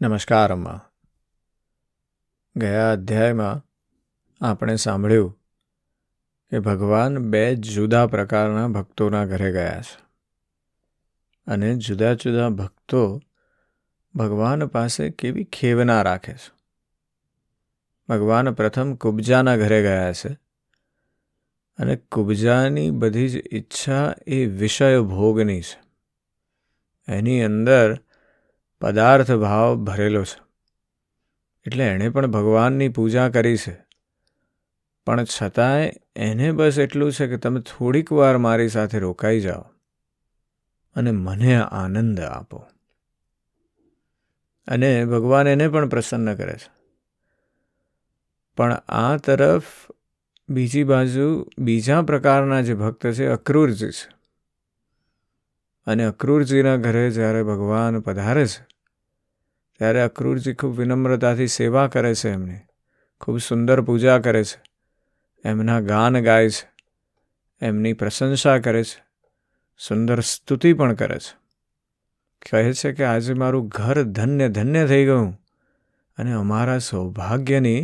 નમસ્કાર અમ્મા. ગયા અધ્યાયમાં આપણે સાંભળ્યું કે ભગવાન બે જુદા પ્રકારના ભક્તોના ઘરે ગયા છે અને જુદા જુદા ભક્તો ભગવાન પાસે કેવી ખેવના રાખે છે. ભગવાન પ્રથમ કુબજાના ઘરે ગયા છે અને કુબજાની બધી જ ઈચ્છા એ વિષય ભોગની છે. એની અંદર પદાર્થ ભાવ ભરેલો છે. એટલે એણે પણ ભગવાનની પૂજા કરી છે, પણ છતાંય એને બસ એટલું છે કે તમે થોડીક વાર મારી સાથે રોકાઈ જાઓ અને મને આનંદ આપો. અને ભગવાન એને પણ પ્રસન્ન કરે છે. પણ આ તરફ બીજી બાજુ બીજા પ્રકારના જે ભક્ત છે અક્રૂરજી છે. અને અક્રૂરજીના ઘરે જ્યારે ભગવાન પધારે છે ત્યારે અક્રૂરજી ખૂબ વિનમ્રતાથી સેવા કરે છે. એમની ખૂબ સુંદર પૂજા કરે છે, એમના ગાન ગાય છે, એમની પ્રશંસા કરે છે, સુંદર સ્તુતિ પણ કરે છે. કહે છે કે આજે મારું ઘર ધન્ય ધન્ય થઈ ગયું અને અમારા સૌભાગ્યની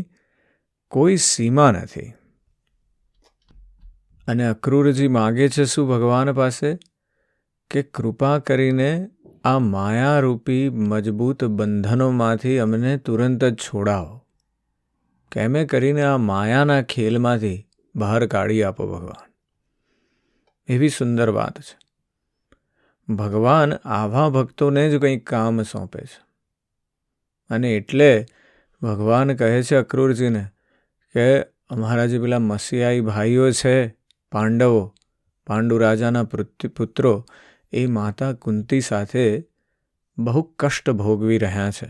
કોઈ સીમા નથી. અને અક્રૂરજી માગે છે શું ભગવાન પાસે? કે કૃપા કરીને આ માયારૂપી મજબૂત બંધનોમાંથી અમને તુરંત જ છોડાવો. કેમે કરીને આ માયાના ખેલમાંથી બહાર કાઢી આપો ભગવાન. એવી સુંદર વાત છે. ભગવાન આવા ભક્તોને જ કંઈક કામ સોંપે છે. અને એટલે ભગવાન કહે છે અક્રૂરજીને કે અમારા જે પેલા મસીહાઈ ભાઈઓ છે પાંડવો, પાંડુ રાજાના પુત્રો, એ માતા કુંતી સાથે બહુ કષ્ટ ભોગવી રહ્યા છે.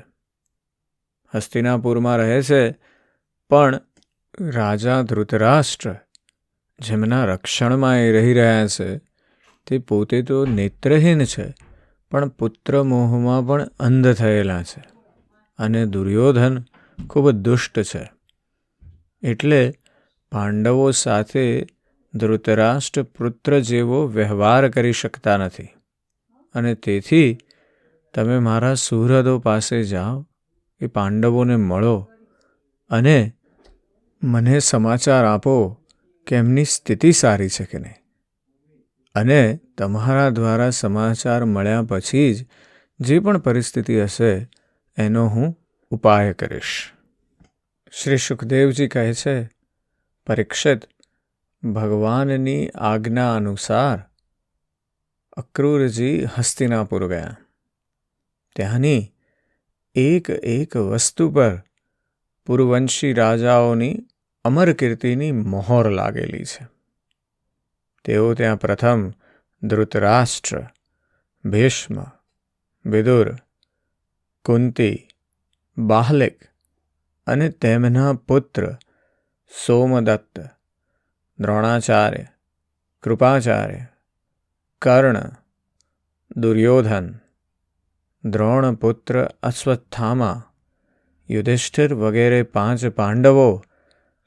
હસ્તિનાપુરમાં રહે છે, પણ રાજા ધૃતરાષ્ટ્ર જેમના રક્ષણમાં એ રહી રહ્યા છે તે પોતે તો નેત્રહીન છે, પણ પુત્ર મોહમાં પણ અંધ થયેલા છે. અને દુર્યોધન ખૂબ દુષ્ટ છે. એટલે પાંડવો સાથે ધૃતરાષ્ટ્ર પુત્ર જેવો વ્યવહાર કરી શકતા નથી. અને તેથી તમે મારા સુહૃદો પાસે જાઓ, એ પાંડવોને મળો અને મને સમાચાર આપો કે એમની સ્થિતિ સારી છે કે નહીં. અને તમારા દ્વારા સમાચાર મળ્યા પછી જ જે પણ પરિસ્થિતિ હશે એનો હું ઉપાય કરીશ. શ્રી સુખદેવજી કહે છે, પરીક્ષિત, ભગવાનની આજ્ઞા અનુસાર અક્રૂરજી હસ્તિનાપુર ગયા. ત્યાંની એક એક વસ્તુ પર પુરવંશી રાજાઓની અમર કીર્તિની મહોર લાગેલી છે. તેઓ ત્યાં પ્રથમ ધૃતરાષ્ટ્ર, ભીષ્મ, વિદુર, કુંતી, બાહલિક અને તેમના પુત્ર સોમદત્ત, દ્રોણાચાર્ય, કૃપાચાર્ય, કર્ણ, દુર્યોધન, દ્રોણપુત્ર અશ્વત્થામા, યુધિષ્ઠિર વગેરે 5 પાંડવો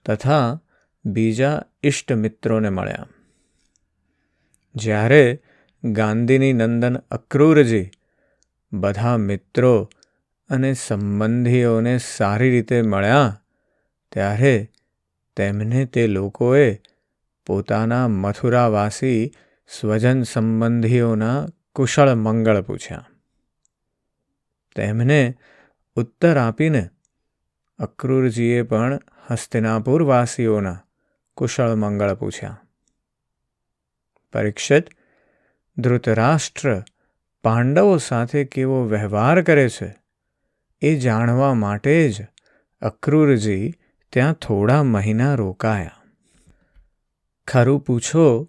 તથા બીજા ઇષ્ટમિત્રોને મળ્યા. જ્યારે ગાંધીની નંદન અક્રૂરજી બધા મિત્રો અને સંબંધીઓને સારી રીતે મળ્યા ત્યારે તેમને તે લોકોએ પોતાના મથુરાવાસી સ્વજન સંબંધીઓના કુશળ મંગળ પૂછ્યા. તેમને ઉત્તર આપીને અક્રૂરજીએ પણ હસ્તિનાપુરવાસીઓના કુશળ મંગળ પૂછ્યા. પરીક્ષિત, ધૃતરાષ્ટ્ર પાંડવો સાથે કેવો વ્યવહાર કરે છે એ જાણવા માટે જ અક્રૂરજી ત્યાં થોડા મહિના રોકાયા. ખરું પૂછો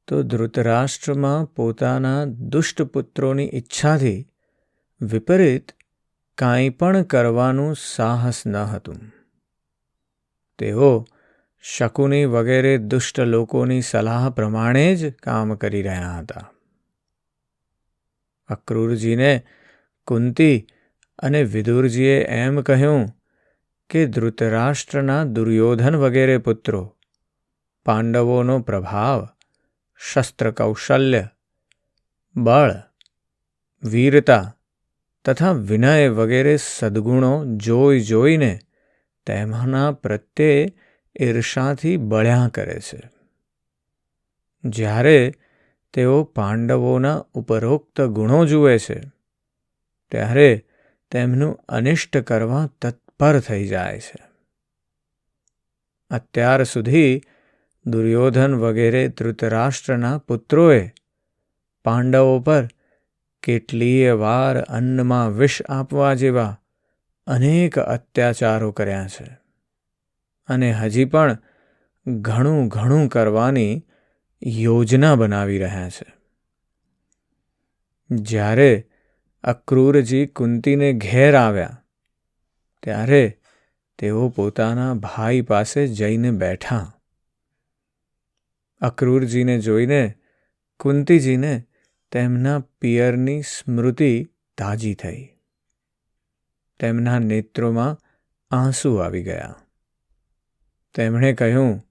તો ધૃતરાષ્ટ્રમાં પોતાના દુષ્ટ પુત્રોની ઈચ્છાથી વિપરીત કાંઈ પણ કરવાનું સાહસ ન હતું. તેઓ શકુની વગેરે દુષ્ટ લોકોની સલાહ પ્રમાણે જ કામ કરી રહ્યા હતા. અક્રૂરજીને કુંતી અને વિદુરજીએ એમ કહ્યું કે ધૃતરાષ્ટ્રના દુર્યોધન વગેરે પુત્રો પાંડવોનો પ્રભાવ, શસ્ત્ર કૌશલ્ય, બળ, વીરતા તથા વિનય વગેરે સદ્ગુણો જોઈને તેમના પ્રત્યે ઈર્ષાથી બળ્યા કરે છે. જ્યારે તેઓ પાંડવોના ઉપરોક્ત ગુણો જુએ છે ત્યારે તેમનું અનિષ્ટ કરવા તત્પર થઈ જાય છે. અત્યાર સુધી દુર્યોધન વગેરે ધૃતરાષ્ટ્રના પુત્રોએ પાંડવો પર કેટલીય વાર અન્નમાં વિષ આપવા જેવા અનેક અત્યાચારો કર્યા છે અને હજી પણ ઘણું કરવાની યોજના બનાવી રહ્યા છે. જ્યારે અક્રૂરજી કુંતીને ઘેર આવ્યા ત્યારે તેઓ પોતાના ભાઈ પાસે જઈને બેઠા. અક્રૂરજીને જોઈને કુંતીજીને તેમના પિયરની સ્મૃતિ તાજી થઈ. તેમના નેત્રોમાં આંસુ આવી ગયા. તેમણે કહ્યું,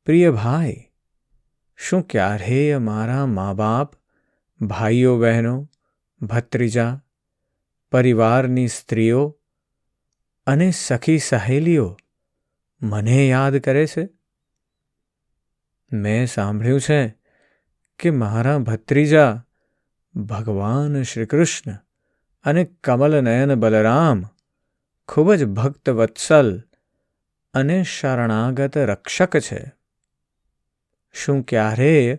પ્રિય ભાઈ, શું ક્યારેય મારા મા બાપ, ભાઈઓ બહેનો, ભત્રીજા, પરિવારની સ્ત્રીઓ અને સખી સહેલીઓ મને યાદ કરે છે? મેં સાંભળ્યું છે કે મારા ભત્રીજા ભગવાન શ્રી કૃષ્ણ અને કમલનયન બલરામ ખૂબ જ ભક્ત વત્સલ અને શરણાગત રક્ષક છે. શું ક્યારેય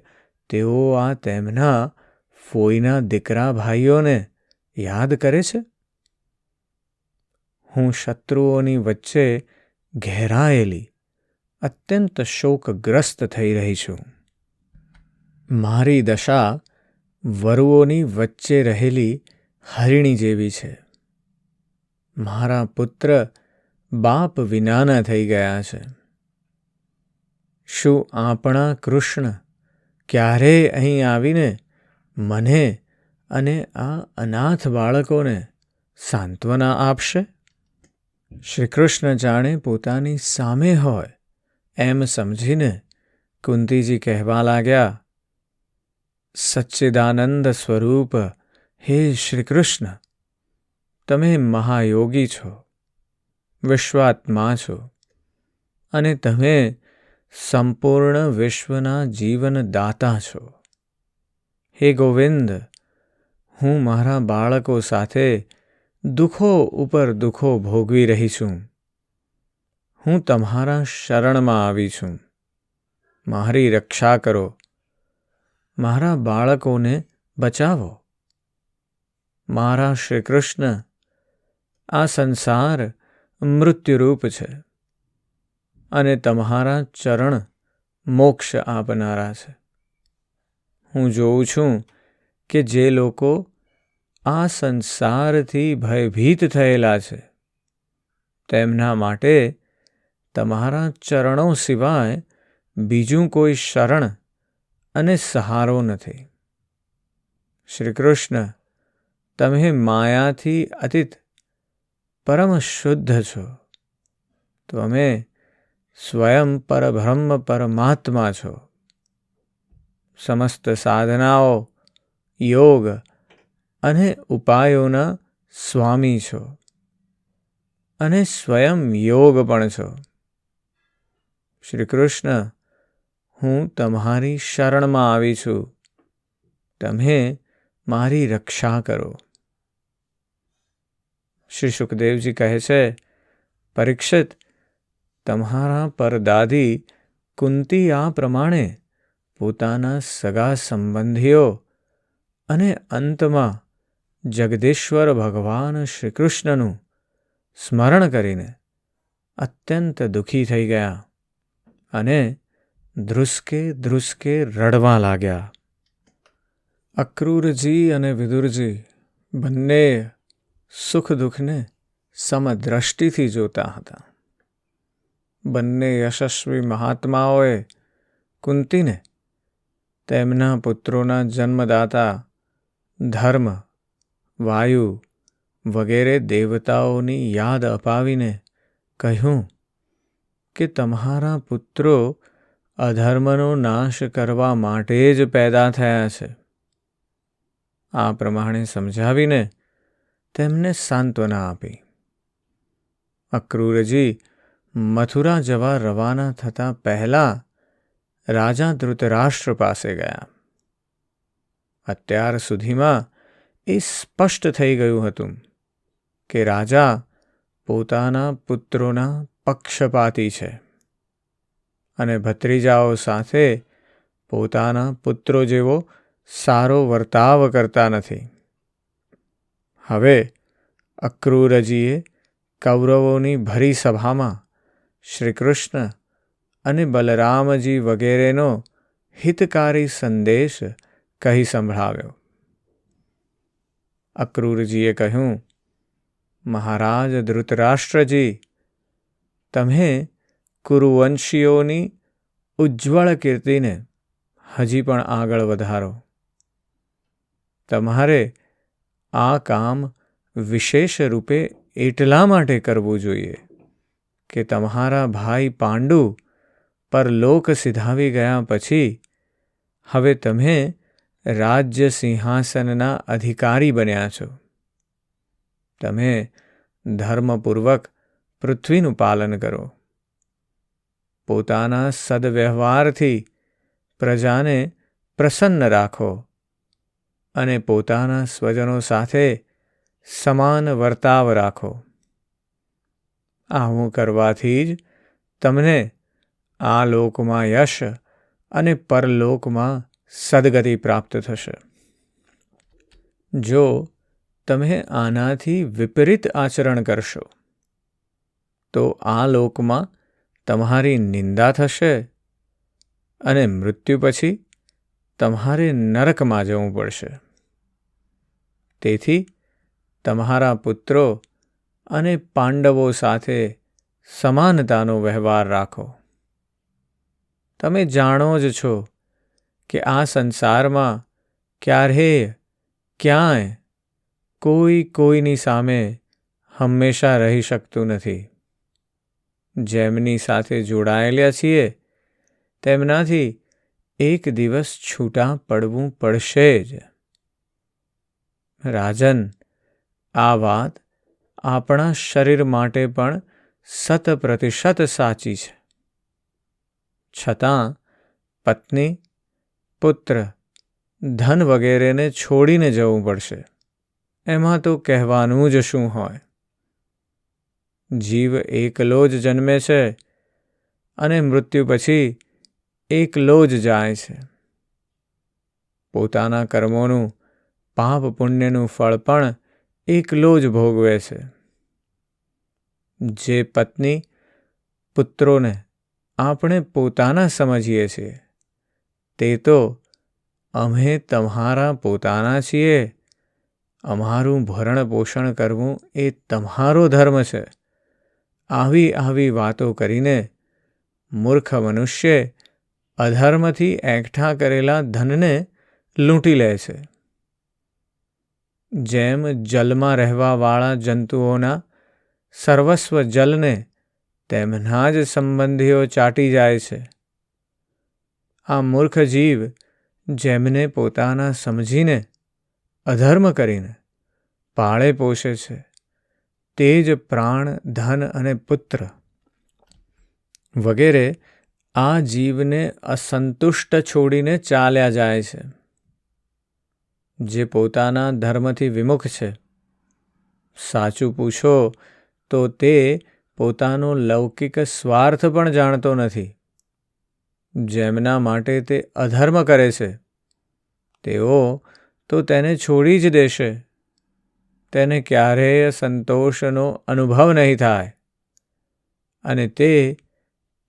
તેઓ આ તેમના ફોઈના દીકરા ભાઈઓને યાદ કરે છે? હું શત્રુઓની વચ્ચે ઘેરાયેલી અત્યંત શોકગ્રસ્ત થઈ રહી છું. મારી દશા વરુઓની વચ્ચે રહેલી હરિણી જેવી છે. મારા પુત્ર બાપ વિનાના થઈ ગયા છે. શું આપણા કૃષ્ણ ક્યારેય અહીં આવીને મને અને આ અનાથ બાળકોને સાંત્વના આપશે? શ્રી કૃષ્ણ જાણે પોતાની સામે હોય એમ સમજીને કુંતીજી કહેવા લાગ્યા, સચ્ચિદાનંદ સ્વરૂપ હે શ્રી કૃષ્ણ, તમે મહાયોગી છો, વિશ્વાત્મા છો અને તમે સંપૂર્ણ વિશ્વના જીવનદાતા છો. હે ગોવિંદ, હું મારા બાળકો સાથે દુઃખો ઉપર દુઃખો ભોગવી રહી છું. હું તમારા શરણમાં આવી છું. મારી રક્ષા કરો. મારા બાળકોને બચાવો. મારા શ્રી કૃષ્ણ, આ સંસાર મૃત્યુરૂપ છે અને તમારા ચરણ મોક્ષ આપનારા છે. હું જોઉં છું કે જે લોકો આ સંસારથી ભયભીત થયેલા છે તેમના માટે તમારા ચરણો સિવાય બીજું કોઈ શરણ અને સહારો નથી. શ્રી કૃષ્ણ, તમે માયાથી અતીત પરમ શુદ્ધ છો. તમે સ્વયં પરબ્રહ્મ પરમાત્મા છો. સમસ્ત સાધનાઓ, યોગ અને ઉપાયોના સ્વામી છો અને સ્વયં યોગ પણ છો. શ્રી કૃષ્ણ, હું તમારી શરણમાં આવી છું. તમે મારી રક્ષા કરો. શ્રી સુખદેવજી કહે છે, પરીક્ષિત, તમારા પરદાદી કુંતી આ પ્રમાણે પોતાના સગા સંબંધીઓ અને અંતમાં જગદીશ્વર ભગવાન શ્રી કૃષ્ણનું સ્મરણ કરીને અત્યંત દુઃખી થઈ ગયા અને ધ્રુસકે રડવા લાગ્યા. અક્રૂરજી અને વિદુરજી બંને સુખ દુઃખને સમદ્રષ્ટિથી જોતા હતા. બંને યશસ્વી મહાત્માઓએ કુંતીને તેમના પુત્રોના જન્મદાતા ધર્મ, વાયુ વગેરે દેવતાઓની યાદ અપાવીને કહ્યું કે તમારા પુત્રો અધર્મનો નાશ કરવા માટે જ પેદા થયા છે. આ પ્રમાણે સમજાવીને તેમને સાંત્વના આપી. અક્રૂરજી મથુરા જવા રવાના થતાં પહેલાં રાજા ધૃતરાષ્ટ્ર પાસે ગયા. અત્યાર સુધીમાં એ સ્પષ્ટ થઈ ગયું હતું કે રાજા પોતાના પુત્રોના પક્ષપાતી છે અને ભત્રીજાઓ સાથે પોતાના પુત્રો જેવો સારો વર્તાવ કરતા નથી. હવે અક્રૂરજીએ કૌરવોની ભરી સભામાં શ્રીકૃષ્ણ અને બલરામજી વગેરેનો હિતકારી સંદેશ કહી સંભળાવ્યો. અક્રૂરજીએ કહ્યું, મહારાજ ધૃતરાષ્ટ્રજી, તમે કુરુવંશીઓની ઉજ્જવળ કીર્તિને હજી પણ આગળ વધારો. તમારે આ કામ વિશેષ રૂપે એટલા માટે કરવું જોઈએ કે તમારા ભાઈ પાંડુ પરલોક સિધાવી ગયા પછી હવે તમે રાજ્ય સિંહાસનના અધિકારી બન્યા છો. તમે ધર્મપૂર્વક પૃથ્વીનું પાલન કરો. પોતાના સદવ્યવહારથી પ્રજાને પ્રસન્ન રાખો અને પોતાના સ્વજનો સાથે સમાન વર્તાવ રાખો. આવું કરવાથી જ તમને આ લોકમાં યશ અને પરલોકમાં સદગતિ પ્રાપ્ત થશે. જો તમે આનાથી વિપરીત આચરણ કરશો તો આ લોકમાં તમારી નિંદા થશે અને મૃત્યુ પછી તમારે નરકમાં જવું પડશે. તેથી તમારા પુત્રો અને પાંડવો સાથે સમાનતાનો વ્યવહાર રાખો. તમે જાણો જ છો કે આ સંસારમાં ક્યારેય ક્યાંય કોઈ કોઈની સામે હંમેશા રહી શકતું નથી. જેમની સાથે જોડાયેલા છીએ તેમનાથી એક દિવસ છૂટા પડવું પડશે જ. રાજન, આ વાત આપણા શરીર માટે પણ 100% સાચી છે. છતાં પત્ની, પુત્ર, ધન વગેરેને છોડીને જવું પડશે. એમાં તો કહેવાનું જ શું હોય. જીવ એકલો જ જન્મે છે અને મૃત્યુ પછી એકલો જ જાય છે. પોતાના કર્મોનું પાપ પુણ્યનું ફળ પણ એકલો જ ભોગવે છે. જે પત્ની પુત્રોને આપણે પોતાના સમજીએ છીએ તે તો અમે તમારા પોતાના છીએ. અમારું ભરણ પોષણ કરવું એ તમારો ધર્મ છે. આવી વાતો કરીને મૂર્ખ મનુષ્ય અધર્મથી એકઠા કરેલા ધનને લૂંટી લે છે. જેમ જલમાં રહેવાવાળા જંતુઓના સર્વસ્વ જલને તેમના જ સંબંધીઓ ચાટી જાય છે. આ મૂર્ખ જીવ જેમને પોતાના સમજીને અધર્મ કરીને પાળે પોષે છે તે જ પ્રાણ, ધન અને પુત્ર વગેરે આ જીવને અસંતુષ્ટ છોડીને ચાલ્યા જાય છે. જે પોતાના ધર્મથી વિમુખ છે, સાચું પૂછો તો તે પોતાનો લૌકિક સ્વાર્થ પણ જાણતો નથી. જેમના માટે તે અધર્મ કરે છે તેઓ તો તેને છોડી જ દેશે. તેને ક્યારેય સંતોષનો અનુભવ નહીં થાય અને તે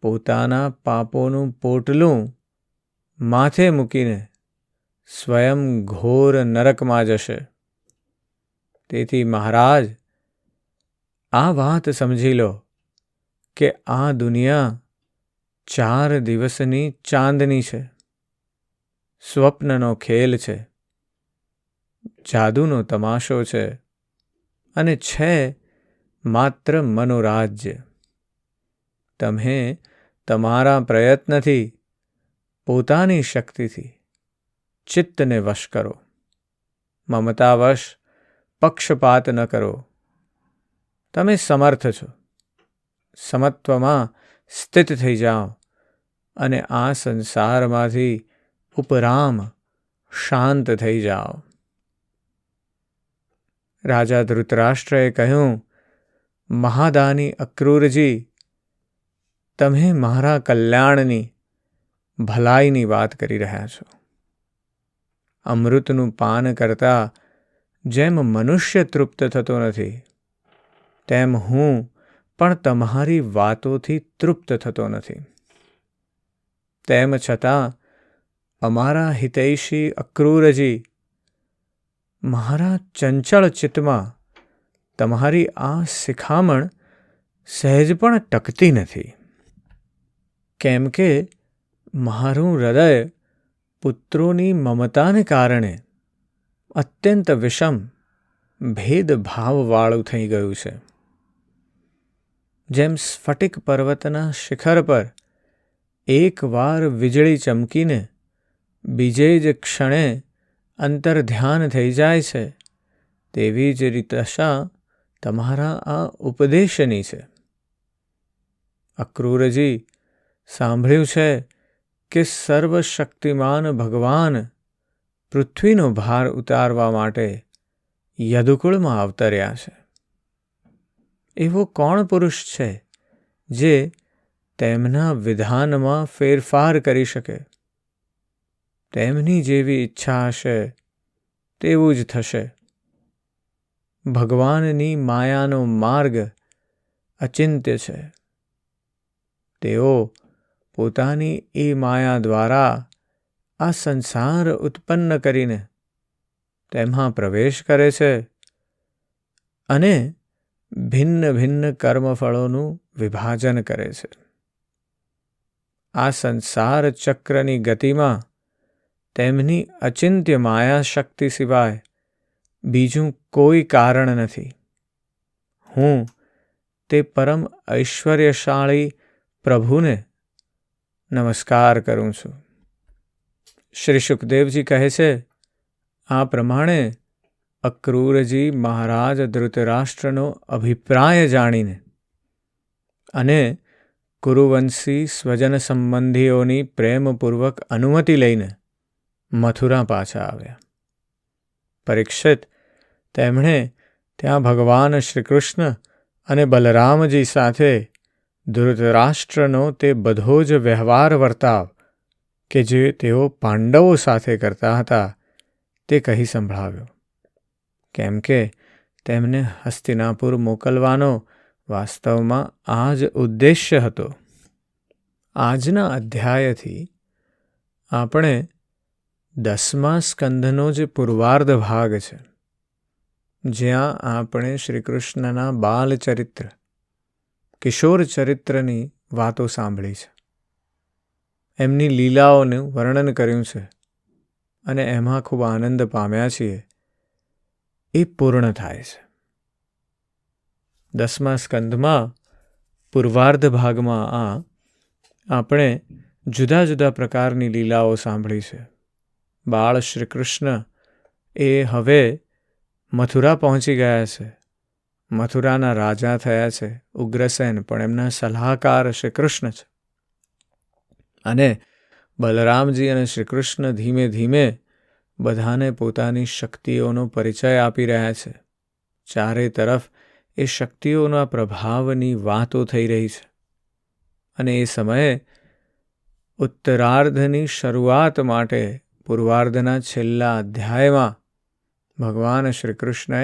પોતાના પાપોનું પોટલું માથે મૂકીને સ્વયં ઘોર નરકમાં જશે. તેથી મહારાજ, આ વાત સમજી લો કે આ દુનિયા 4 દિવસની ચાંદની છે, સ્વપ્નનો ખેલ છે, જાદુનો તમાશો છે અને છે માત્ર મનોરાજ્ય. તમે તમારા પ્રયત્નથી, પોતાની શક્તિથી ચિત્તને વશ કરો. મમતાવશ પક્ષપાત ન કરો. તમે સમર્થ છો. સમત્વમાં સ્થિત થઈ જાઓ અને આ સંસારમાંથી ઉપરામ શાંત થઈ જાઓ. રાજા ધૃતરાષ્ટ્રએ કહ્યું, મહાદાની અક્રૂરજી, તમે મારા કલ્યાણની, ભલાઈની વાત કરી રહ્યા છો. અમૃતનું પાન કરતા જેમ મનુષ્ય તૃપ્ત થતો નથી, તેમ હું પણ તમારી વાતોથી તૃપ્ત થતો નથી. તેમ છતાં અમારા હિતૈષી અક્રૂરજી, મારા ચંચળ ચિત્તમાં તમારી આ શિખામણ સહેજ પણ ટકતી નથી. કેમ કે મારું હૃદય પુત્રોની મમતાને કારણે અત્યંત વિષમ ભેદભાવવાળું થઈ ગયું છે. જેમ સ્ફટિક પર્વતના શિખર પર એકવાર વીજળી ચમકીને બીજે જ ક્ષણે અંતર ધ્યાન થઈ જાય છે, તેવી જ દશા તમારા આ ઉપદેશની છે. અક્રૂરજી, સાંભળ્યું છે કે સર્વશક્તિમાન ભગવાન પૃથ્વીનો ભાર ઉતારવા માટે યદુકુળમાં અવતર્યા છે. એવો કોણ પુરુષ છે જે તેમના વિધાનમાં ફેરફાર કરી શકે? તેમની જેવી ઈચ્છા હશે તેવું જ થશે. ભગવાનની માયાનો માર્ગ અચિંત્ય છે. તેઓ પોતાની એ માયા દ્વારા આ સંસાર ઉત્પન્ન કરીને તેમાં પ્રવેશ કરે છે અને ભિન્ન ભિન્ન કર્મફળોનું વિભાજન કરે છે. આ સંસાર ચક્રની ગતિમાં તેમની અચિંત્ય માયા શક્તિ સિવાય બીજું કોઈ કારણ નથી. હું તે પરમ ઐશ્વર્યશાળી પ્રભુને નમસ્કાર કરું છું. શ્રી સુખદેવજી કહે છે, આ પ્રમાણે અક્રૂરજી મહારાજ ધૃતરાષ્ટ્રનો અભિપ્રાય જાણીને અને કુરુવંશી સ્વજન સંબંધીઓની પ્રેમપૂર્વક અનુમતિ લઈને મથુરા પાછા આવ્યા. પરીક્ષિત, તેમણે ત્યાં ભગવાન શ્રી કૃષ્ણ અને બલરામજી સાથે ધૃતરાષ્ટ્રનો તે બધો જ વ્યવહાર વર્તાવ કે જે તેઓ પાંડવો સાથે કરતા હતા તે કહી સંભળાવ્યો. કેમ કે તેમને હસ્તિનાપુર મોકલવાનો વાસ્તવમાં આ જ ઉદ્દેશ્ય હતો. આજના અધ્યાયથી આપણે 10મા સ્કંધનો જે પૂર્વાર્ધ ભાગ છે, જ્યાં આપણે શ્રી કૃષ્ણના બાલચરિત્ર, કિશોર ચરિત્રની વાતો સાંભળી છે, એમની લીલાઓનું વર્ણન કર્યું છે અને એમાં ખૂબ આનંદ પામ્યા છીએ, એ પૂર્ણ થાય છે. 10મા સ્કંધમાં પૂર્વાર્ધ ભાગમાં આપણે જુદા જુદા પ્રકારની લીલાઓ સાંભળી છે. બાળ શ્રી કૃષ્ણ એ હવે મથુરા પહોંચી ગયા છે. મથુરાના રાજા થયા છે ઉગ્રસેન, પણ એમના સલાહકાર શ્રી કૃષ્ણ છે. અને બલરામજી અને શ્રી કૃષ્ણ ધીમે ધીમે બધાને પોતાની શક્તિઓનો પરિચય આપી રહ્યા છે. ચારે તરફ એ શક્તિઓના પ્રભાવની વાતો થઈ રહી છે. અને એ સમયે ઉત્તરાર્ધની શરૂઆત માટે પૂર્વાર્ધના છેલ્લા અધ્યાયમાં ભગવાન શ્રી કૃષ્ણએ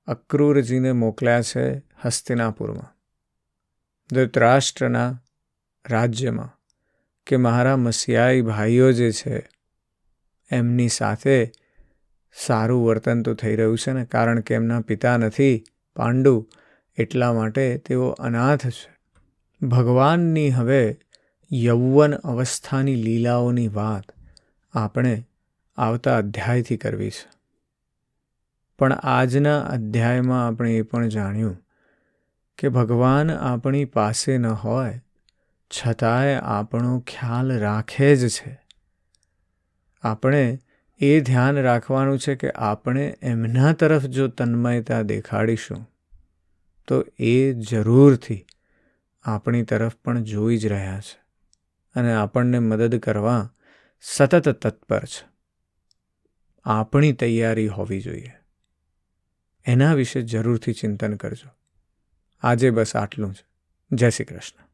અક્રૂરજીને મોકલ્યા છે હસ્તિનાપુરમાં, ધૃતરાષ્ટ્રના રાજ્યમાં, કે મારા મસિયાઈ ભાઈઓ જે છે એમની સાથે સારું વર્તન તો થઈ રહ્યું છે ને, કારણ કે એમના પિતા નથી પાંડુ, એટલા માટે તેઓ અનાથ છે. ભગવાનની હવે યૌવન અવસ્થાની લીલાઓની વાત આપણે આવતા અધ્યાયથી કરવી છે. પણ આજના અધ્યાયમાં આપણે એ પણ જાણ્યું કે ભગવાન આપણી પાસે ન હોય છતાંય આપણો ખ્યાલ રાખે જ છે. આપણે એ ધ્યાન રાખવાનું છે કે આપણે એમના તરફ જો તન્મયતા દેખાડીશું તો એ જરૂરથી આપણી તરફ પણ જોઈ જ રહ્યા છે અને આપણને મદદ કરવા સતત તત્પર છે. આપણી તૈયારી હોવી જોઈએ. એના વિશે જરૂરથી ચિંતન કરજો. આજે બસ આટલું જ. જય શ્રી કૃષ્ણ.